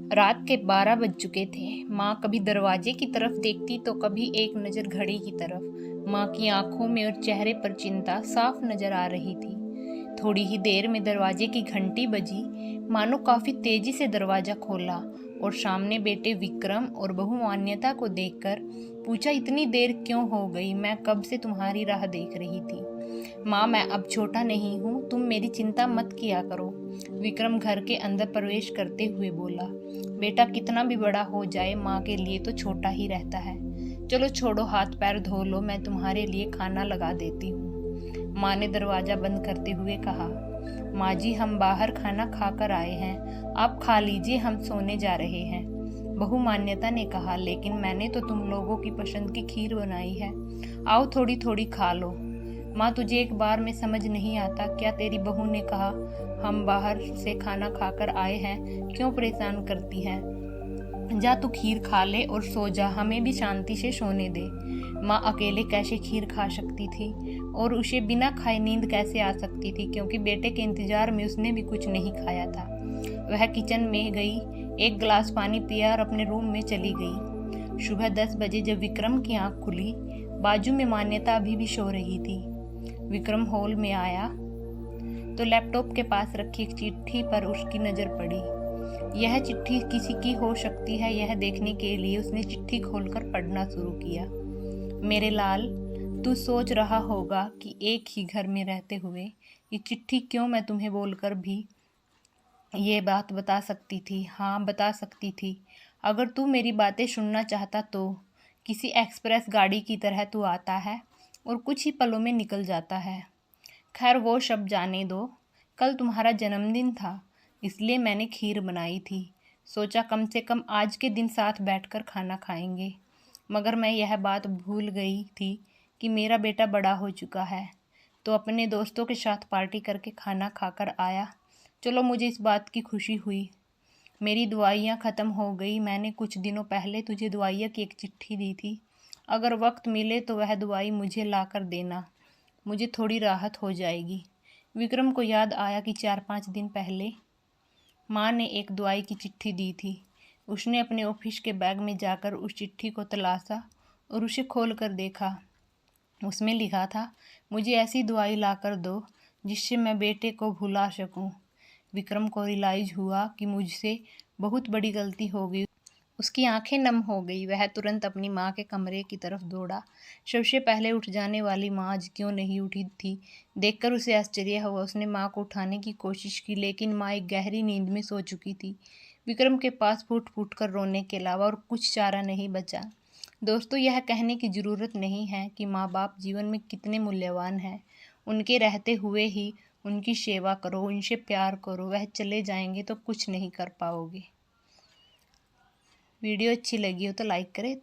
रात के 12 बज चुके थे। माँ कभी दरवाजे की तरफ देखती तो कभी एक नज़र घड़ी की तरफ। माँ की आंखों में और चेहरे पर चिंता साफ नजर आ रही थी। थोड़ी ही देर में दरवाजे की घंटी बजी। मानो काफी तेजी से दरवाजा खोला और सामने बैठे विक्रम और बहू मान्यता को देखकर पूछा, इतनी देर क्यों हो गई? मैं कब से तुम्हारी राह देख रही थी। माँ, मैं अब छोटा नहीं हूँ, तुम मेरी चिंता मत किया करो। विक्रम घर के अंदर प्रवेश करते हुए बोला, बेटा कितना भी बड़ा हो जाए माँ के लिए तो छोटा ही रहता है। चलो छोड़ो, हाथ पैर धो लो, मैं तुम्हारे लिए खाना लगा देती हूँ। माँ ने दरवाजा बंद करते हुए कहा, माँ जी हम बाहर खाना खाकर आए हैं, आप खा लीजिए, हम सोने जा रहे हैं। बहू मान्यता ने कहा, लेकिन मैंने तो तुम लोगों की पसंद की खीर बनाई है, आओ थोड़ी थोड़ी खा लो। माँ तुझे एक बार में समझ नहीं आता क्या? तेरी बहू ने कहा हम बाहर से खाना खाकर आए हैं, क्यों परेशान करती है? जा तू खीर खा ले और सो जा, हमें भी शांति से सोने दे। माँ अकेले कैसे खीर खा सकती थी और उसे बिना खाए नींद कैसे आ सकती थी, क्योंकि बेटे के इंतजार में उसने भी कुछ नहीं खाया था। वह किचन में गई, एक गिलास पानी पिया और अपने रूम में चली गई। सुबह 10 बजे जब विक्रम की आंख खुली, बाजू में मान्यता अभी भी सो रही थी। विक्रम हॉल में आया तो लैपटॉप के पास रखी एक चिट्ठी पर उसकी नज़र पड़ी। यह चिट्ठी किसी की हो सकती है, यह देखने के लिए उसने चिट्ठी खोलकर पढ़ना शुरू किया। मेरे लाल, तू सोच रहा होगा कि एक ही घर में रहते हुए ये चिट्ठी क्यों मैं तुम्हें बोलकर भी ये बात बता सकती थी। हाँ बता सकती थी। अगर तू मेरी बातें सुनना चाहता तो किसी एक्सप्रेस गाड़ी की तरह तू आता है और कुछ ही पलों में निकल जाता है। खैर वो सब जाने दो। कल तुम्हारा जन्मदिन था, इसलिए मैंने खीर बनाई थी। सोचा कम से कम आज के दिन साथ बैठकर खाना खाएंगे। मगर मैं यह बात भूल गई थी कि मेरा बेटा बड़ा हो चुका है, तो अपने दोस्तों के साथ पार्टी करके खाना खाकर आया। चलो मुझे इस बात की खुशी हुई। मेरी दवाइयाँ ख़त्म हो गई। मैंने कुछ दिनों पहले तुझे दवाइयाँ की एक चिट्ठी दी थी। अगर वक्त मिले तो वह दवाई मुझे ला कर देना, मुझे थोड़ी राहत हो जाएगी। विक्रम को याद आया कि 4-5 दिन पहले माँ ने एक दवाई की चिट्ठी दी थी। उसने अपने ऑफिस के बैग में जाकर उस चिट्ठी को तलाशा और उसे खोल कर देखा। उसमें लिखा था, मुझे ऐसी दवाई ला कर दो जिससे मैं बेटे को भुला सकूं। विक्रम को रियलाइज हुआ कि मुझसे बहुत बड़ी गलती हो गई। उसकी आंखें नम हो गई। वह तुरंत अपनी माँ के कमरे की तरफ दौड़ा। सबसे पहले उठ जाने वाली माँ आज क्यों नहीं उठी थी, देखकर उसे आश्चर्य हुआ। उसने माँ को उठाने की कोशिश की, लेकिन माँ एक गहरी नींद में सो चुकी थी। विक्रम के पास फूट फूट कर रोने के अलावा और कुछ चारा नहीं बचा। दोस्तों, यह कहने की ज़रूरत नहीं है कि माँ बाप जीवन में कितने मूल्यवान हैं। उनके रहते हुए ही उनकी सेवा करो, उनसे प्यार करो। वह चले जाएंगे तो कुछ नहीं कर पाओगे। वीडियो अच्छी लगी हो तो लाइक करें।